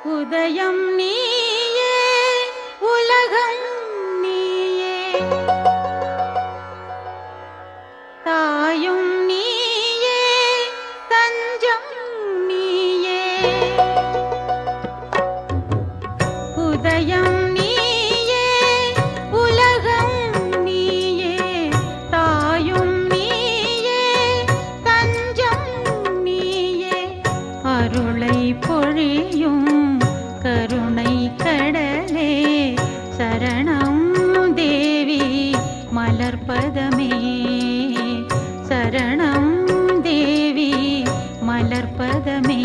உதயம் நீயே, உலகம் நீயே, தாயும் நீயே, தஞ்சம் நீயே. உதயம் நீயே, உலகம் நீயே, தாயும் நீயே, தஞ்சம் நீயே. அருளை பொழியும் கருணை கடலே, சரணம் தேவி மலர்பதமே, சரணம் தேவி மலர்பதமே.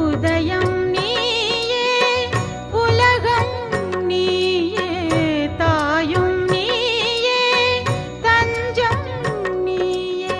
உதயம் நீயே, உலகம் நீயே, தாயும் நீயே, தஞ்சம் நீயே.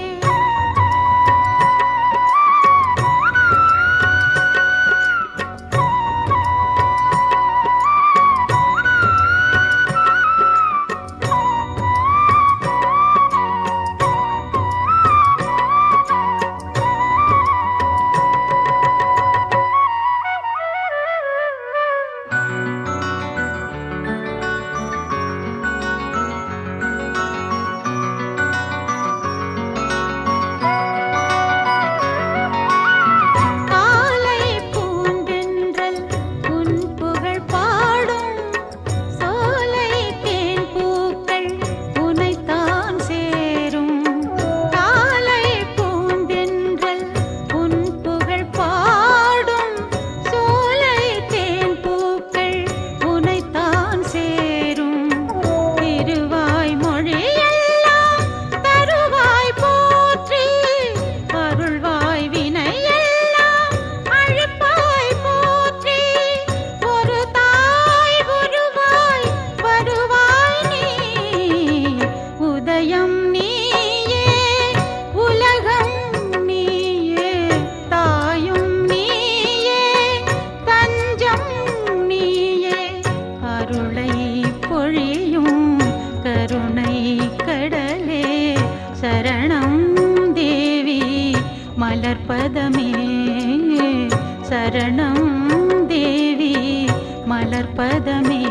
சரணம் தேவி மலர்பதமே, சரணம் தேவி மலர்பதமே.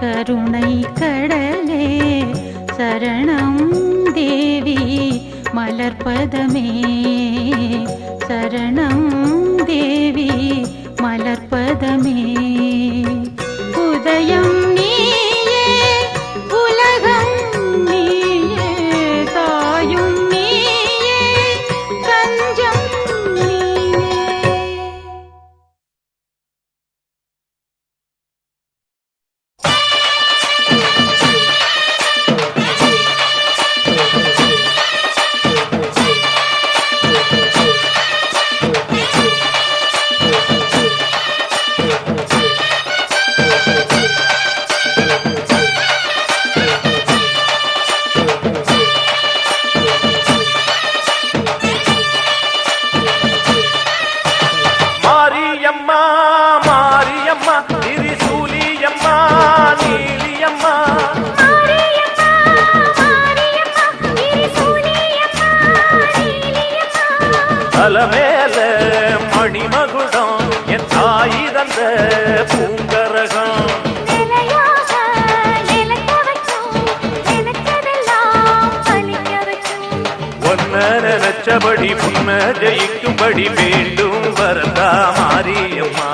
கருணை கடலே, சரணம் தேவி மலர்பதமே, சரணம் தேவி மலர்பதமே. உதயம் நீயே, உலகம் நீயே, தாயும் நீயே, தஞ்சம் நீயே. மேல மணிமகுடம் என் தாய் தந்த பூங்கரகம் ஒன்ன நினைச்சபடி உன்ன ஜெயிக்கும்படி வேண்டும் வரதா மாரியம்மா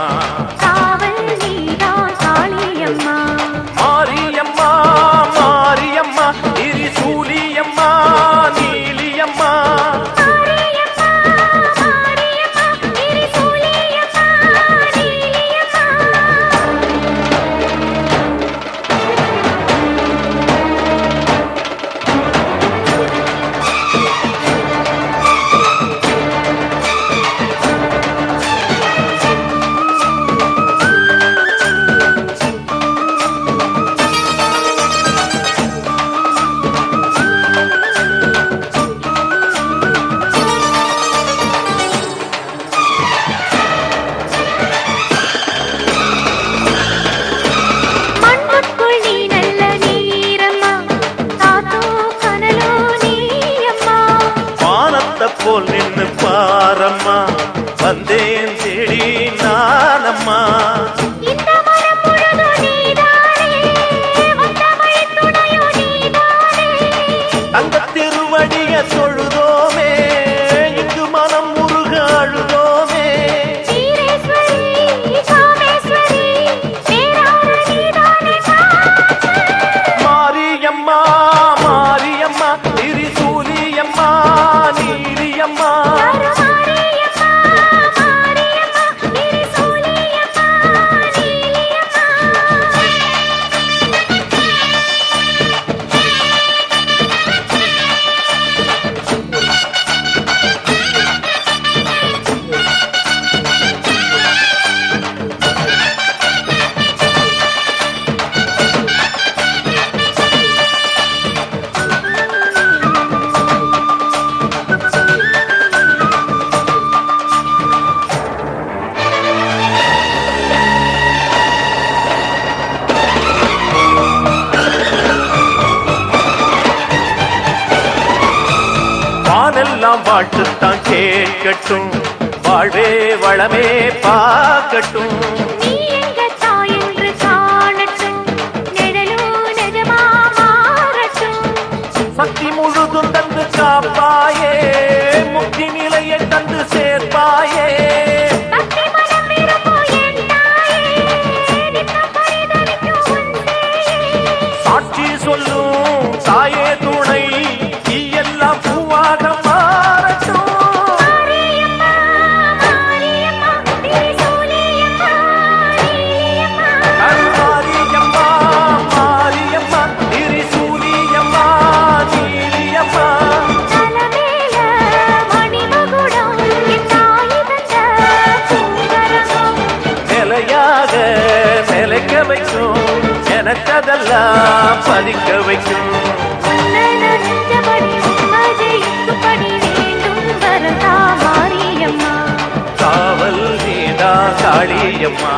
மாரியம்மா மாரியம்மா திரிசூலியம்மா நீலியம்மா போல் நின்னு பாரம்மா வந்தேன் தேடி நானம்மா தங்க திருவடிய தொழுதோமே இங்கு மனம் முருக அழுதோமே மாரியம்மா மாரியம்மா திரிசூலியம்மா நீலியம்மா வானெல்லாம் வாழ்த்துத்தான் கேட்கட்டும் வாழ்வே வளமே பார்க்கட்டும் சக்தி முழுதும் தந்து காப்பாயே முக்தி நிலையை தந்து சேர்ப்பாயே சாட்சி சொல்லும் தாயே துணை எல்லாம் பூவாக மாறட்டும் மாரியம்மா மாரியம்மா திரிசூலியம்மா நீலியம்மா நிலையாக நிலைக்க வைக்கும் எனக்கதெல்லாம் பதிக்க வைக்கும் காவல் நீதா காளியம்மா